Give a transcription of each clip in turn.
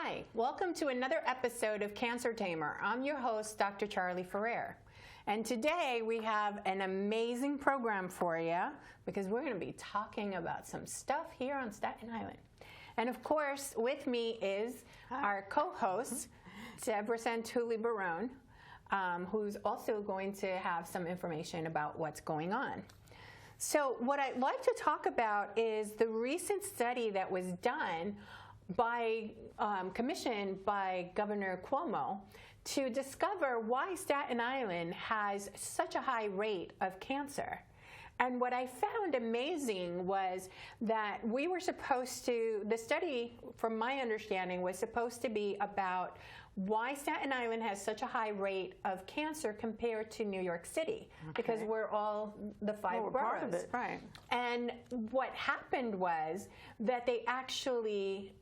Hi, welcome to another episode of Cancer Tamer. I'm your host, Dr. Charley Ferrer. And today we have an amazing program for you because we're going to be talking about some stuff here on Staten Island. And of course, with me is our co-host, Debra Santulli-Barone, who's also going to have some information about what's going on. So what I'd like to talk about is the recent study that was done by, commissioned by Governor Cuomo to discover why Staten Island has such a high rate of cancer. And what I found amazing was that we were supposed to, the study, from my understanding, was supposed to be about why Staten Island has such a high rate of cancer compared to New York City, because we're all the five boroughs. Part of it, right. And what happened was that they actually,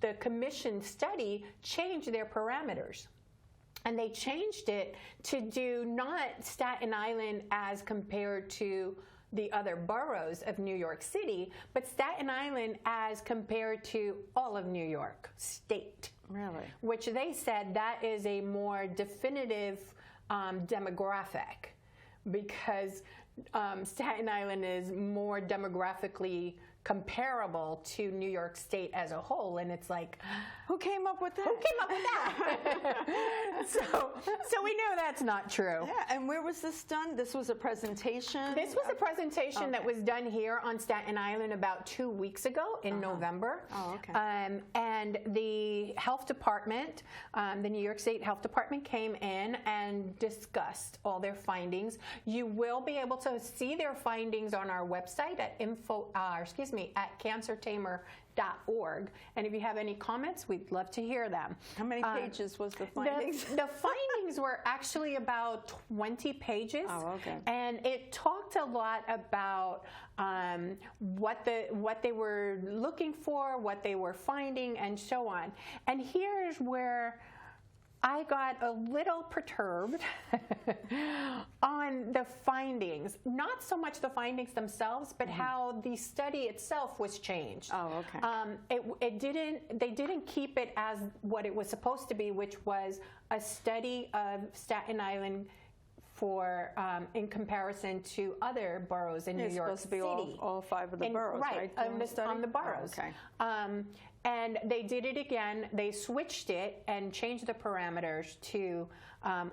the commission study changed their parameters. And they changed it to do not Staten Island as compared to the other boroughs of New York City, but Staten Island as compared to all of New York State. Really? Which they said that is a more definitive demographic, because Staten Island is more demographically comparable to New York State as a whole, and it's like, who came up with that? Who came up with that? so we know that's not true. Yeah, and where was this done? This was a presentation? This was a presentation that was done here on Staten Island about 2 weeks ago in November. Oh, okay. And the health department, the New York State Health Department came in and discussed all their findings. You will be able to see their findings on our website at at cancertamer.org. And if you have any comments, we'd love to hear them. How many pages was the findings? The findings were actually about 20 pages. Oh, okay. And it talked a lot about what they were looking for, what they were finding, and so on. And here's where I got a little perturbed on the findings. Not so much the findings themselves, but how the study itself was changed. Oh, okay. They didn't keep it as what it was supposed to be, which was a study of Staten Island for in comparison to other boroughs in New York City. It's supposed to be all five of the boroughs, right? On the boroughs. Oh, okay. And they did it again. They switched it and changed the parameters to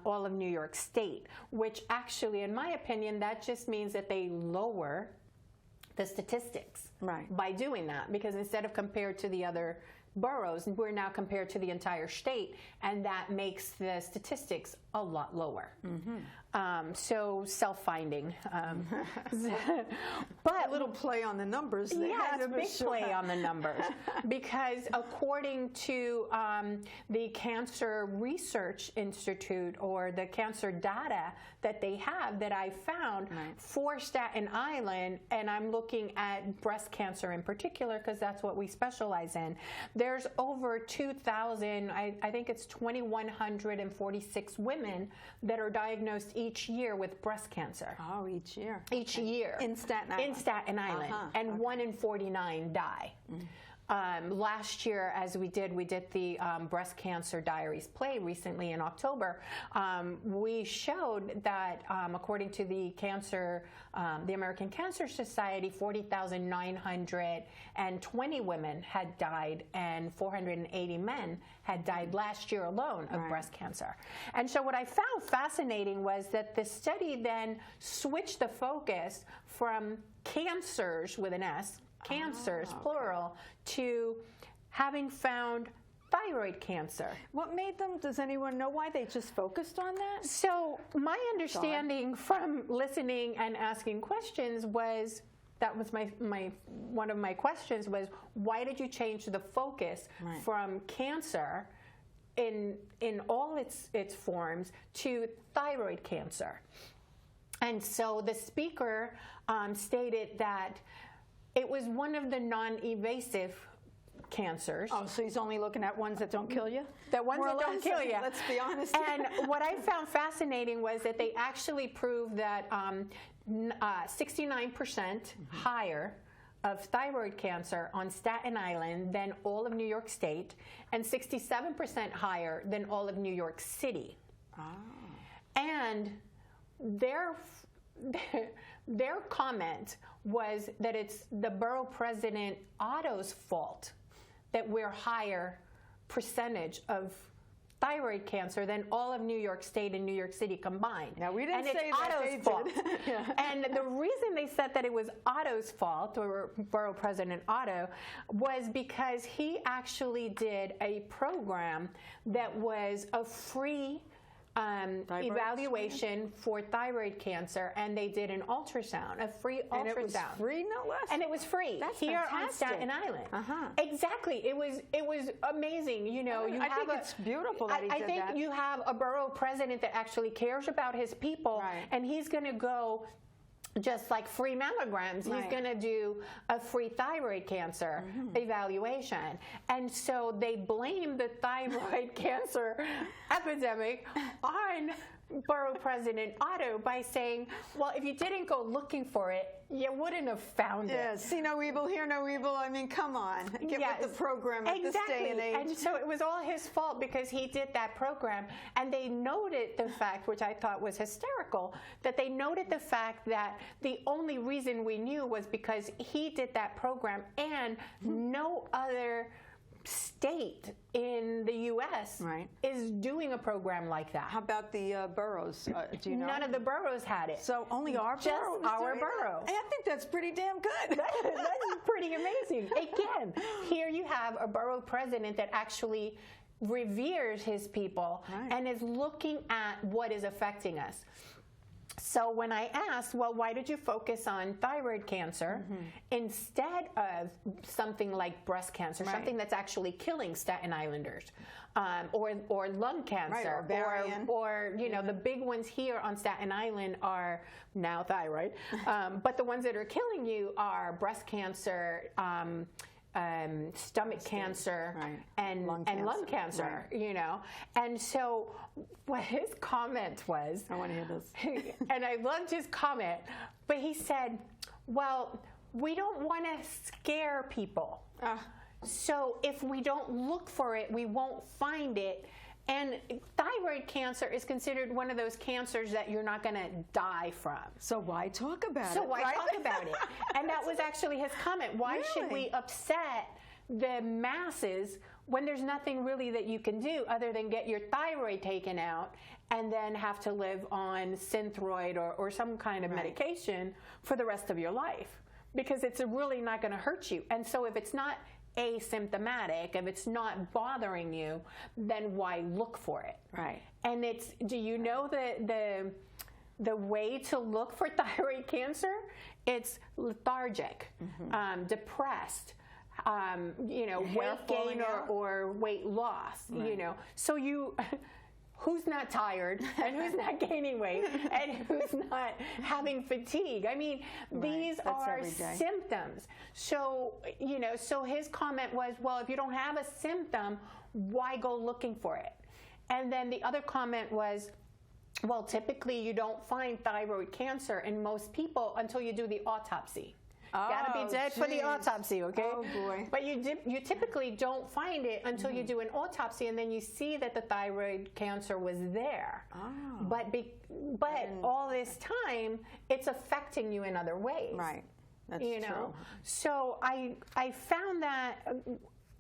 all of New York State, which actually, in my opinion, that just means that they lower the statistics by doing that, because instead of compared to the other boroughs, we're now compared to the entire state, and that makes the statistics a lot lower. So self-finding. But a little play on the numbers. Yeah, it's a big play on the numbers. Because according to the Cancer Research Institute, or the cancer data that they have that I found for Staten Island, and I'm looking at breast cancer in particular because that's what we specialize in, there's over 2,000, I think it's 2,146 women that are diagnosed each year with breast cancer. Oh, each year. Each year. In Staten Island. In Staten Island. And 1 in 49 die. Last year, as we did the Breast Cancer Diaries play recently in October. We showed that according to the American Cancer Society, 40,920 women had died, and 480 men had died last year alone of breast cancer. And so what I found fascinating was that the study then switched the focus from cancers with an S, cancers, plural, to having found thyroid cancer. What made them, does anyone know why they just focused on that? So my understanding from listening and asking questions was, that was one of my questions was, why did you change the focus from cancer in all its forms to thyroid cancer? And so the speaker stated that it was one of the non-evasive cancers. Oh, so he's only looking at ones that don't kill you? The ones that don't kill you. Let's be honest. And what I found fascinating was that they actually proved that 69% higher of thyroid cancer on Staten Island than all of New York State, and 67% higher than all of New York City. And their comment was that it's the borough president Otto's fault that we're higher percentage of thyroid cancer than all of New York State and New York City combined. Now, we didn't say that, Otto's fault. Yeah. And the reason they said that it was Otto's fault, or Borough President Otto, was because he actually did a program that was a free evaluation for thyroid cancer, and they did an ultrasound, a free ultrasound. And it was free, no less? And it was free. That's here fantastic. on Staten Island. Exactly. It was amazing. You know, I think it's beautiful that he did that. I think you have a borough president that actually cares about his people, Right. and he's going to go. Just like free mammograms, Right. he's going to do a free thyroid cancer evaluation. And so they blame the thyroid cancer epidemic on Borough President Otto by saying, well, if you didn't go looking for it, you wouldn't have found it. Yeah, see no evil, hear no evil. I mean, come on. Get with the program at this day and age. And so it was all his fault because he did that program. And they noted the fact, which I thought was hysterical, that they noted the fact that the only reason we knew was because he did that program, and no other state in the U.S. Right. is doing a program like that. How about the boroughs? Do you know? None of the boroughs had it. So only our Just borough is our doing borough. that? I think that's pretty damn good. That's pretty amazing. Again, here you have a borough president that actually reveres his people and is looking at what is affecting us. So when I asked, well, why did you focus on thyroid cancer instead of something like breast cancer, something that's actually killing Staten Islanders, or lung cancer, or you know, the big ones here on Staten Island are now thyroid, but the ones that are killing you are breast cancer, stomach cancer, and lung cancer, you know. And so what his comment was, I want to hear this. and I loved his comment, but he said, well, we don't want to scare people. So if we don't look for it, we won't find it. And thyroid cancer is considered one of those cancers that you're not going to die from. So why talk about it? So why talk about it? And that was actually his comment. Why should we upset the masses when there's nothing really that you can do other than get your thyroid taken out and then have to live on Synthroid or some kind of medication for the rest of your life? Because it's really not going to hurt you. And so if it's not asymptomatic, if it's not bothering you, then why look for it? Right. And it's, do you know the way to look for thyroid cancer? It's lethargic, depressed, you know, weight gain or weight loss, you know. So you, who's not tired and who's not gaining weight and who's not having fatigue? I mean, these are symptoms. So, you know, so his comment was, well, if you don't have a symptom, why go looking for it? And then the other comment was, well, typically you don't find thyroid cancer in most people until you do the autopsy. Gotta be dead for the autopsy, okay? Oh boy! But you typically don't find it until you do an autopsy, and then you see that the thyroid cancer was there. But all this time, it's affecting you in other ways. Right. That's you know. true. So I found that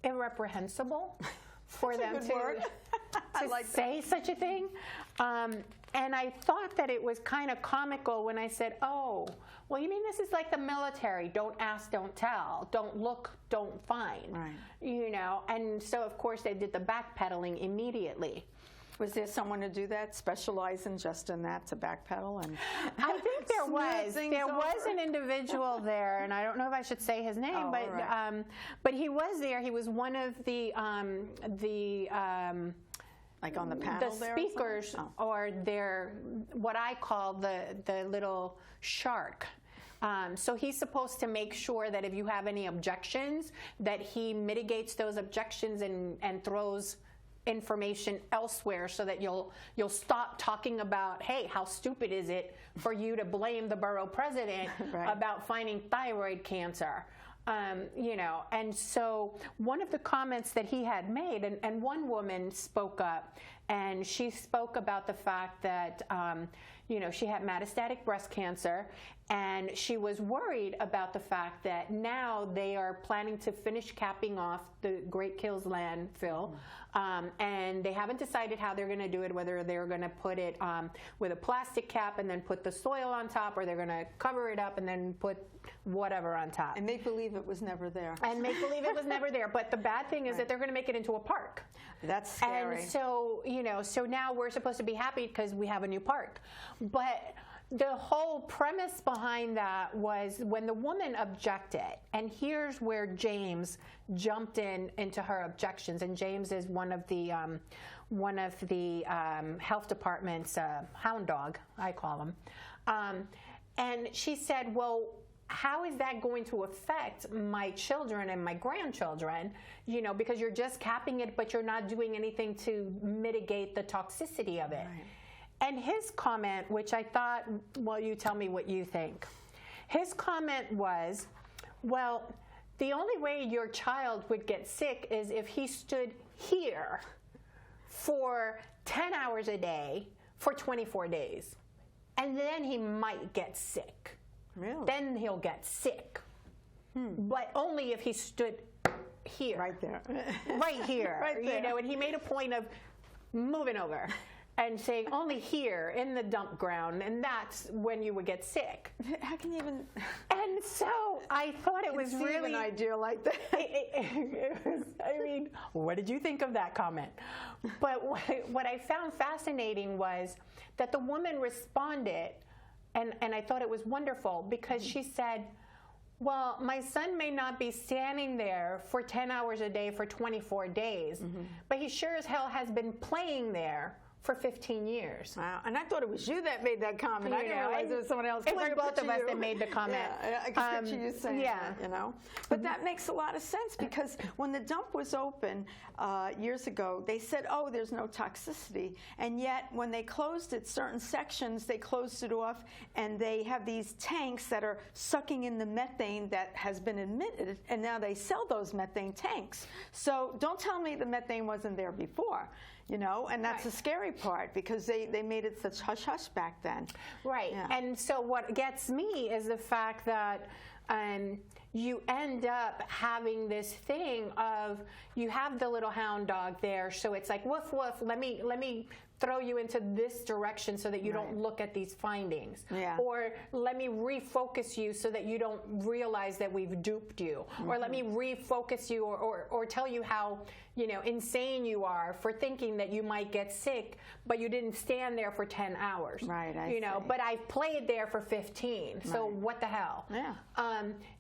irreprehensible for them to say such a thing. And I thought that it was kind of comical when I said, oh, well, you mean this is like the military. Don't ask, don't tell. Don't look, don't find. Right. You know, and so, of course, they did the backpedaling immediately. Was there someone to do that, specializing just in that, to backpedal? And I think there was. There was an individual there, and I don't know if I should say his name, but he was there. He was one of the like on the panel the there speakers, or their, what I call the little shark. So he's supposed to make sure that if you have any objections, that he mitigates those objections and throws information elsewhere, so that you'll stop talking about, hey, how stupid is it for you to blame the borough president about finding thyroid cancer? You know, and so one of the comments that he had made, and one woman spoke up, and she spoke about the fact that, you know, she had metastatic breast cancer, and she was worried about the fact that now they are planning to finish capping off the Great Kills landfill, and they haven't decided how they're going to do it, whether they're going to put it with a plastic cap and then put the soil on top, or they're going to cover it up and then put whatever on top. And make believe it was never there. And make believe it was never there. But the bad thing is that they're going to make it into a park. That's scary. And so, you know, so now we're supposed to be happy because we have a new park. But the whole premise behind that was when the woman objected, and here's where James jumped into her objections, and James is one of the health department's hound dog, I call him, and she said, well, how is that going to affect my children and my grandchildren? You know, because you're just capping it, but you're not doing anything to mitigate the toxicity of it. Right. And his comment, which I thought, well, you tell me what you think. His comment was, well, the only way your child would get sick is if he stood here for 10 hours a day for 24 days. And then he might get sick. Really? Then he'll get sick. But only if he stood here. Right there. Right here. Right there. You know, and he made a point of moving over and saying only here in the dump ground, and that's when you would get sick. How can you even? And so I thought it was really an idea like that. It was, I mean, what did you think of that comment? But what I found fascinating was that the woman responded, and I thought it was wonderful, because she said, well, my son may not be standing there for 10 hours a day for 24 days, but he sure as hell has been playing there for 15 years. Wow, and I thought it was you that made that comment. I didn't realize it was someone else. It was both of us that made the comment. Yeah, I can picture you saying that, you know. But that makes a lot of sense, because when the dump was open years ago, they said, oh, there's no toxicity. And yet, when they closed it, certain sections, they closed it off, and they have these tanks that are sucking in the methane that has been emitted, and now they sell those methane tanks. So don't tell me the methane wasn't there before. You know, and that's the scary part, because they made it such hush-hush back then. Right. Yeah. And so what gets me is the fact that you end up having this thing of, you have the little hound dog there, so it's like, woof, woof, let me throw you into this direction so that you don't look at these findings. Yeah. Or let me refocus you so that you don't realize that we've duped you. Or let me refocus you, or tell you how, you know, insane you are for thinking that you might get sick, but you didn't stand there for 10 hours. Right, I you know, see. But I've played there for 15, so what the hell? Yeah.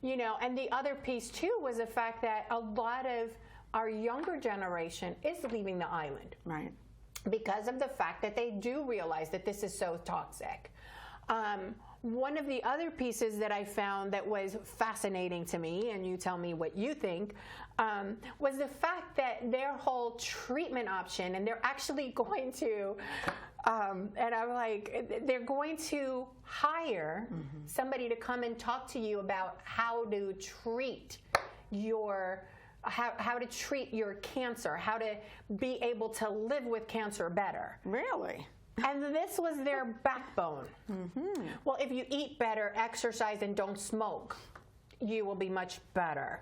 You know, and the other piece too was the fact that a lot of our younger generation is leaving the island. Right. Because of the fact that they do realize that this is so toxic. One of the other pieces that I found that was fascinating to me, and you tell me what you think, was the fact that their whole treatment option, and they're actually going to, and I'm like, they're going to hire somebody to come and talk to you about how to treat your how to treat your cancer, how to be able to live with cancer better. Really? And this was their backbone. Well, if you eat better, exercise, and don't smoke, you will be much better,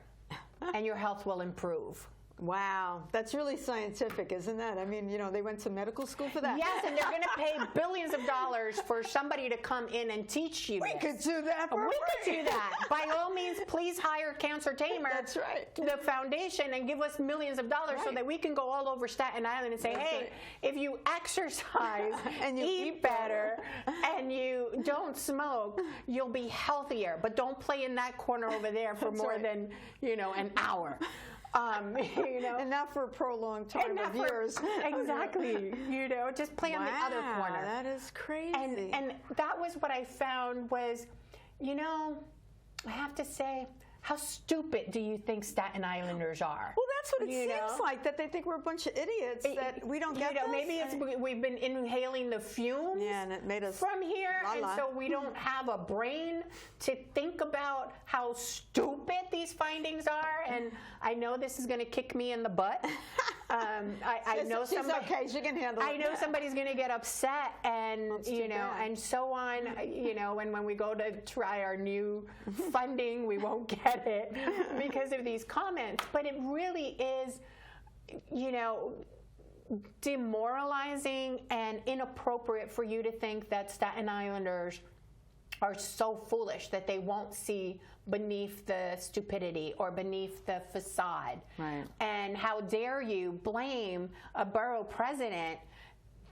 and your health will improve. Wow, that's really scientific, isn't that? I mean, you know, they went to medical school for that. Yes, and they're going to pay billions of dollars for somebody to come in and teach you We could do that for free. We could do that. By all means, please hire Cancer Tamer, That's right. the foundation, and give us millions of dollars so that we can go all over Staten Island and say, hey, if you exercise and you eat better and you don't smoke, you'll be healthier. But don't play in that corner over there for more than, you know, an hour. You know, and not for a prolonged time of years. Exactly. You know, just play on the other corner. That is crazy. And that was what I found was, you know, I have to say, how stupid do you think Staten Islanders are? Well, that's what it seems like, that they think we're a bunch of idiots, that we don't get this. Maybe it's we've been inhaling the fumes and it made us from here, and so we don't have a brain to think about how stupid these findings are. And I know this is going to kick me in the butt. I know she's okay. She can handle it. I know somebody's going to get upset, and and so on. And when we go to try our new funding, we won't get it because of these comments. But it really is, demoralizing and inappropriate for you to think that Staten Islanders are so foolish that they won't see beneath the stupidity or beneath the facade. Right. And how dare you blame a borough president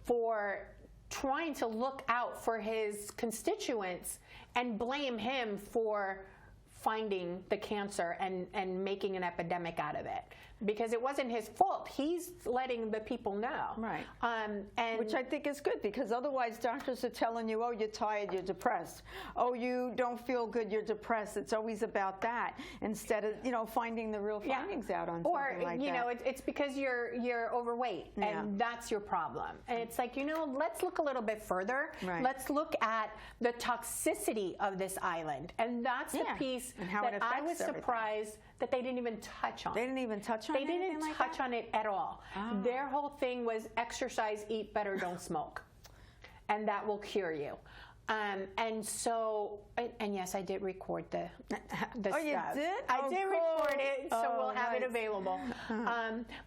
for trying to look out for his constituents and blame him for finding the cancer and making an epidemic out of it, because it wasn't his fault. He's letting the people know. Right. And which I think is good, because otherwise doctors are telling you, oh, you're tired, you're depressed. Oh, you don't feel good, you're depressed. It's always about that, instead of finding the real findings out on something like that. Or, it's because you're overweight, and that's your problem. And it's like, let's look a little bit further. Right. Let's look at the toxicity of this island. And that's the piece and how that it affects I was surprised that they didn't even touch on. They didn't even touch on it? They didn't touch on it at all. Oh. Their whole thing was exercise, eat better, don't smoke. And that will cure you. And so, and yes, I did record the Oh, stuff. you did? I did record it, so we'll have it nice. available.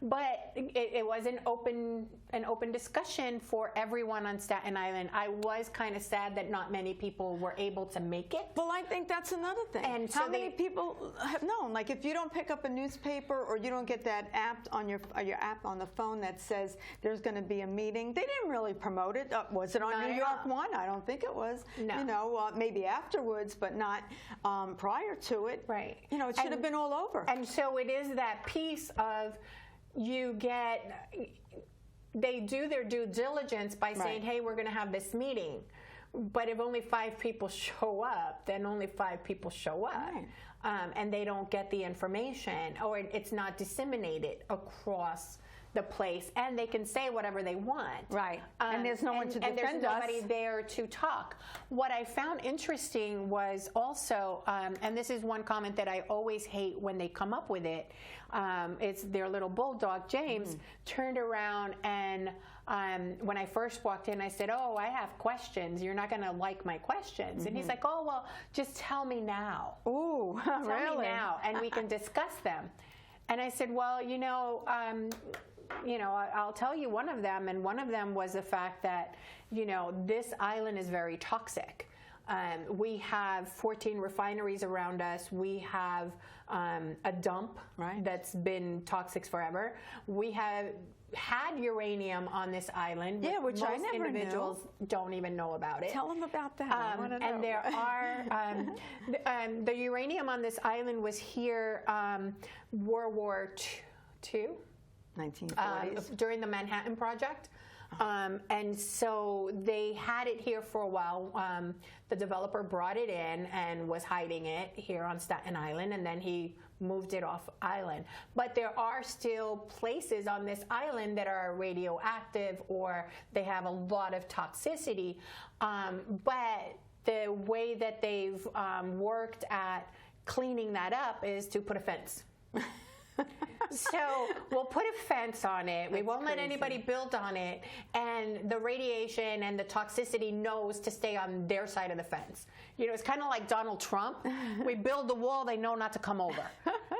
But it was an open discussion for everyone on Staten Island. I was kind of sad that not many people were able to make it. Well, I think that's another thing. And so how many people have known? Like, if you don't pick up a newspaper or you don't get that app on your app on the phone that says there's going to be a meeting, they didn't really promote it. Was it on Not New at York all. One? I don't think it was. No. Maybe afterwards, but not prior to it. Right. It should have been all over. And so it is that piece of they do their due diligence by saying, hey, we're going to have this meeting. But if only 5 people show up, then only 5 people show up. Right. And they don't get the information, or it's not disseminated across the place, and they can say whatever they want. Right. And there's no one to defend us. And there's nobody there to talk. What I found interesting was also, and this is one comment that I always hate when they come up with it, it's their little bulldog, James, turned around and when I first walked in, I said, oh, I have questions. You're not going to like my questions. And he's like, oh, well, just tell me now. Ooh, tell really? me now, and we can discuss them. And I said, well, I'll tell you one of them, and one of them was the fact that, this island is very toxic. We have 14 refineries around us. We have a dump that's been toxic forever. We have had uranium on this island. Yeah, which I never individuals don't even know about it. Tell them about that. I want to know. And there are the uranium on this island was here World War II. 1940s. During the Manhattan Project. And so they had it here for a while. The developer brought it in and was hiding it here on Staten Island, and then he moved it off island. But there are still places on this island that are radioactive, or they have a lot of toxicity. But the way that they've worked at cleaning that up is to put a fence. So we'll put a fence on it. We won't let anybody build on it. And the radiation and the toxicity knows to stay on their side of the fence. It's kind of like Donald Trump. We build the wall, they know not to come over.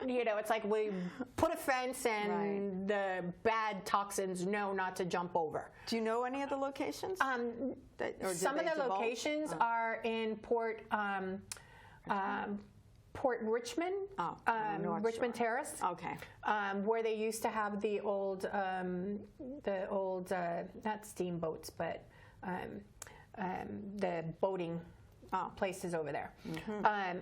It's like we put a fence and the bad toxins know not to jump over. Do you know any of the locations? Some of the locations are in Port Richmond, Richmond Terrace. Okay. Where they used to have the old not steamboats, but the boating places over there.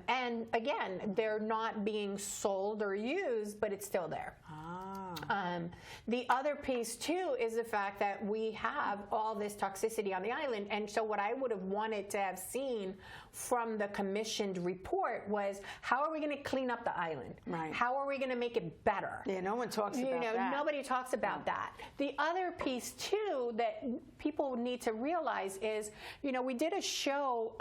And again, they're not being sold or used, but it's still there. The other piece too is the fact that we have all this toxicity on the island, and so what I would have wanted to have seen from the commissioned report was, how are we going to clean up the island? Right. How are we going to make it better? Yeah, no one talks about that. Nobody talks about that. The other piece too that people need to realize is, we did a show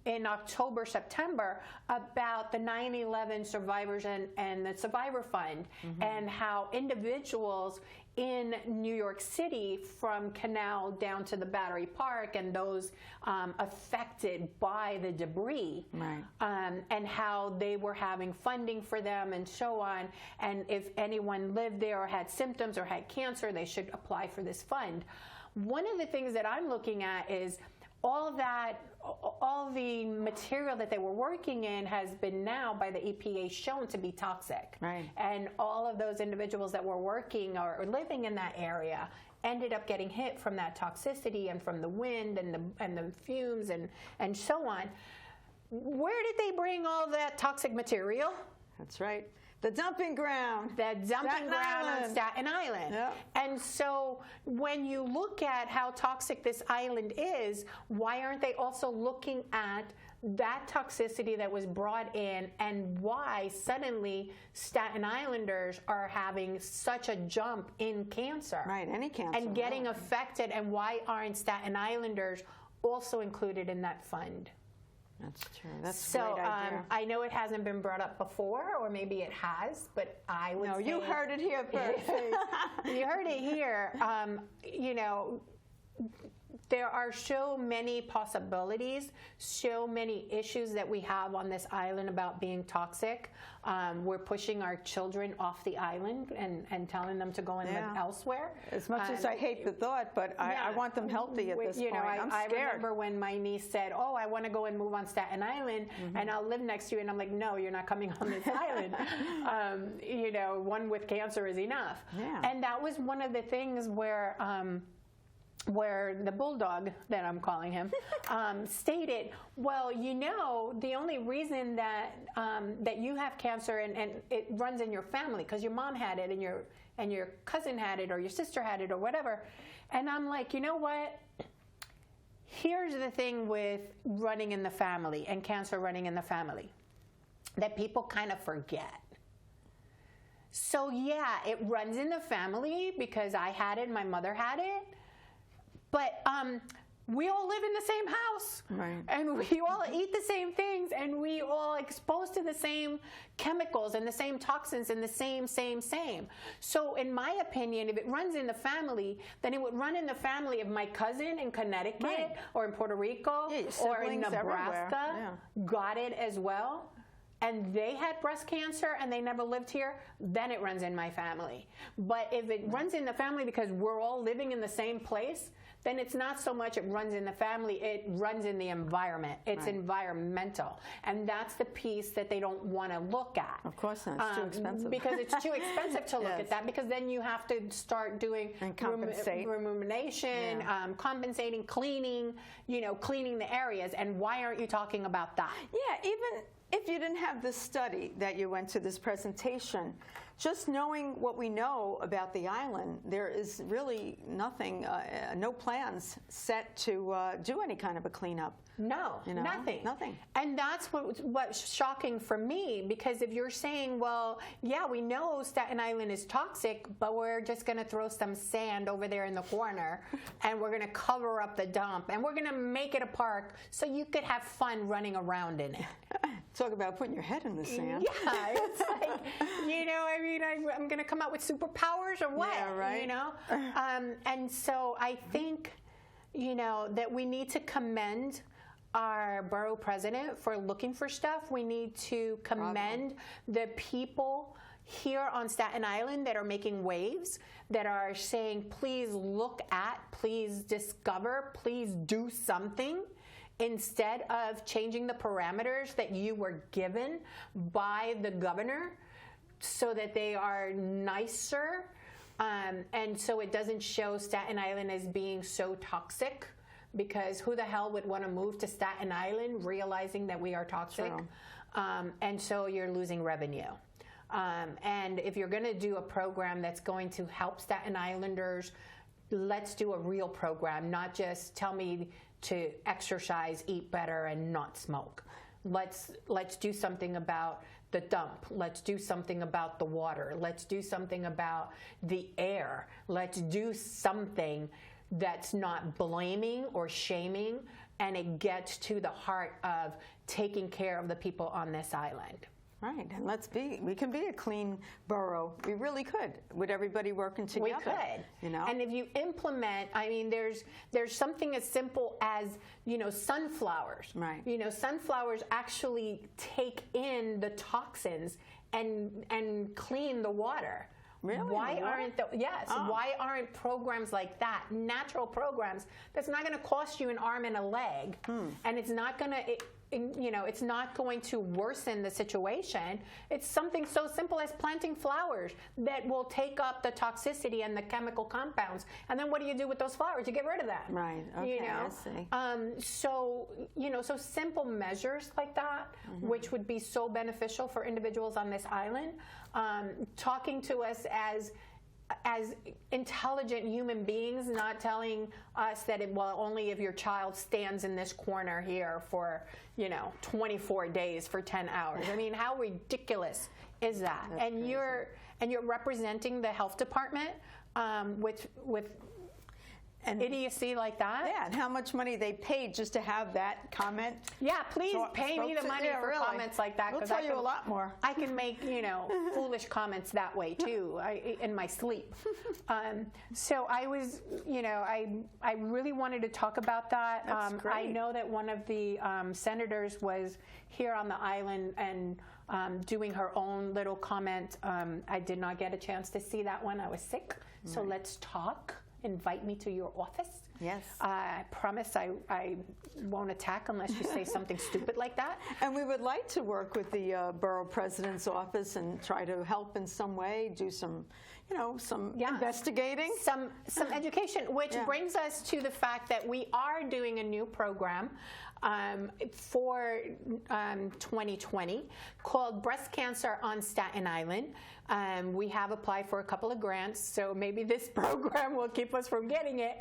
in October, September about the 9/11 survivors and the Survivor Fund, and how individuals in New York City, from Canal down to the Battery Park, and those affected by the debris, right. And how they were having funding for them and so on. And if anyone lived there or had symptoms or had cancer, they should apply for this fund. One of the things that I'm looking at is all the material that they were working in has been now by the EPA shown to be toxic. Right. And all of those individuals that were working or living in that area ended up getting hit from that toxicity and from the wind and the fumes and so on. Where did they bring all that toxic material? That's right. The dumping ground. The dumping ground on Staten Island. Yep. And so when you look at how toxic this island is, why aren't they also looking at that toxicity that was brought in, and why suddenly Staten Islanders are having such a jump in cancer? Right, any cancer. And getting affected, and why aren't Staten Islanders also included in that fund? That's true. That's a great idea. I know it hasn't been brought up before, or maybe it has, but I would say... No, you heard it here first. You heard it here. There are so many possibilities, so many issues that we have on this island about being toxic. We're pushing our children off the island and telling them to go and live elsewhere. As much as I hate the thought, but I want them healthy at this point. I'm scared. I remember when my niece said, "Oh, I want to go and move on Staten Island, and I'll live next to you." And I'm like, "No, you're not coming on this island. One with cancer is enough." Yeah. And that was one of the things where the bulldog, that I'm calling him, stated, well, the only reason that you have cancer and it runs in your family because your mom had it and your cousin had it or your sister had it or whatever. And I'm like, you know what? Here's the thing with running in the family and cancer running in the family that people kind of forget. So yeah, it runs in the family because I had it, my mother had it. But we all live in the same house, right. And we all eat the same things, and we all exposed to the same chemicals and the same toxins and the same. So in my opinion, if it runs in the family, then it would run in the family of my cousin in Connecticut, right. Or in Puerto Rico, or in Nebraska, got it as well. And they had breast cancer and they never lived here, then it runs in my family. But if it runs in the family because we're all living in the same place, then it's not so much it runs in the family, it runs in the environment. It's environmental. And that's the piece that they don't want to look at. Of course not. It's too expensive. Because it's too expensive to look at that, because then you have to start doing rumination, compensating, cleaning, cleaning the areas. And why aren't you talking about that? Yeah, even if you didn't have this study that you went to, this presentation, just knowing what we know about the island, there is really nothing, no plans set to do any kind of a cleanup. No, nothing. And that's what's shocking for me, because if you're saying, well, yeah, we know Staten Island is toxic, but we're just going to throw some sand over there in the corner, and we're going to cover up the dump, and we're going to make it a park so you could have fun running around in it. Talk about putting your head in the sand. Yeah, it's like, I'm going to come out with superpowers or what? Yeah, right. And so I think, that we need to commend our borough president for looking for stuff. We need to commend the people here on Staten Island that are making waves, that are saying, please look at, please discover, please do something, instead of changing the parameters that you were given by the governor so that they are nicer, and so it doesn't show Staten Island as being so toxic, because who the hell would want to move to Staten Island realizing that we are toxic? And so you're losing revenue. And if you're going to do a program that's going to help Staten Islanders, let's do a real program, not just tell me to exercise, eat better, and not smoke. Let's do something about the dump. Let's do something about the water. Let's do something about the air. Let's do something that's not blaming or shaming, and it gets to the heart of taking care of the people on this island. Right, and we can be a clean borough. We really could, with everybody working together. We could. You know? And if you implement, I mean, there's something as simple as, sunflowers. Right. Sunflowers actually take in the toxins and clean the water. Really? Why aren't programs like that, natural programs, that's not going to cost you an arm and a leg, and it's not going to, it's not going to worsen the situation. It's something so simple as planting flowers that will take up the toxicity and the chemical compounds. And then what do you do with those flowers? You get rid of them. Right. Okay. I see. So simple measures like that, which would be so beneficial for individuals on this island. Talking to us as intelligent human beings, not telling us that only if your child stands in this corner here for 24 days for 10 hours. I mean, how ridiculous is that? That's and crazy. you're representing the health department with an idiocy like that. Yeah, and how much money they paid just to have that comment. Yeah, please pay me the money for comments like that. We'll tell you a lot more. I can make, foolish comments that way too, in my sleep. So I was, I really wanted to talk about that. That's great. I know that one of the senators was here on the island and doing her own little comment. I did not get a chance to see that one. I was sick. So let's talk. Invite me to your office. Yes. I promise I won't attack unless you say something stupid like that. And we would like to work with the borough president's office and try to help in some way, do some, some investigating. Some education, which brings us to the fact that we are doing a new program for 2020 called Breast Cancer on Staten Island. We have applied for a couple of grants, so maybe this program will keep us from getting it.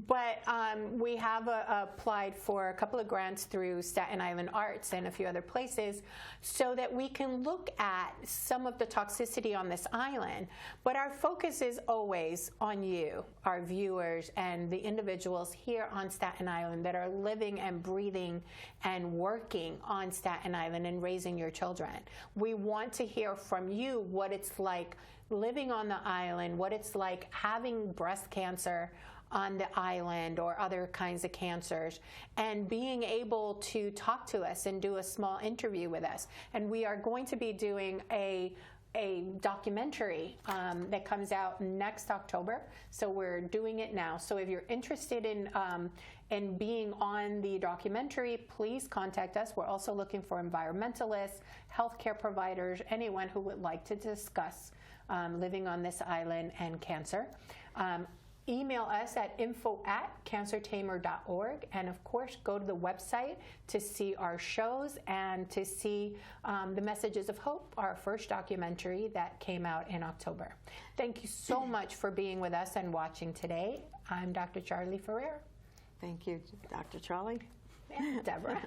But we have applied for a couple of grants through Staten Island Arts and a few other places so that we can look at some of the toxicity on this island. But our focus is always on you, our viewers, and the individuals here on Staten Island that are living and breathing and working on Staten Island and raising your children. We want to hear from you what it's like living on the island, what it's like having breast cancer on the island or other kinds of cancers, and being able to talk to us and do a small interview with us. And we are going to be doing a documentary that comes out next October. So we're doing it now. So if you're interested in being on the documentary, please contact us. We're also looking for environmentalists, healthcare providers, anyone who would like to discuss living on this island and cancer. Email us at info@cancertamer.org, and of course go to the website to see our shows and to see the Messages of Hope, our first documentary that came out in October. Thank you so much for being with us and watching today. I'm Dr. Charley Ferrer. Thank you, Dr. Charley. And Debra.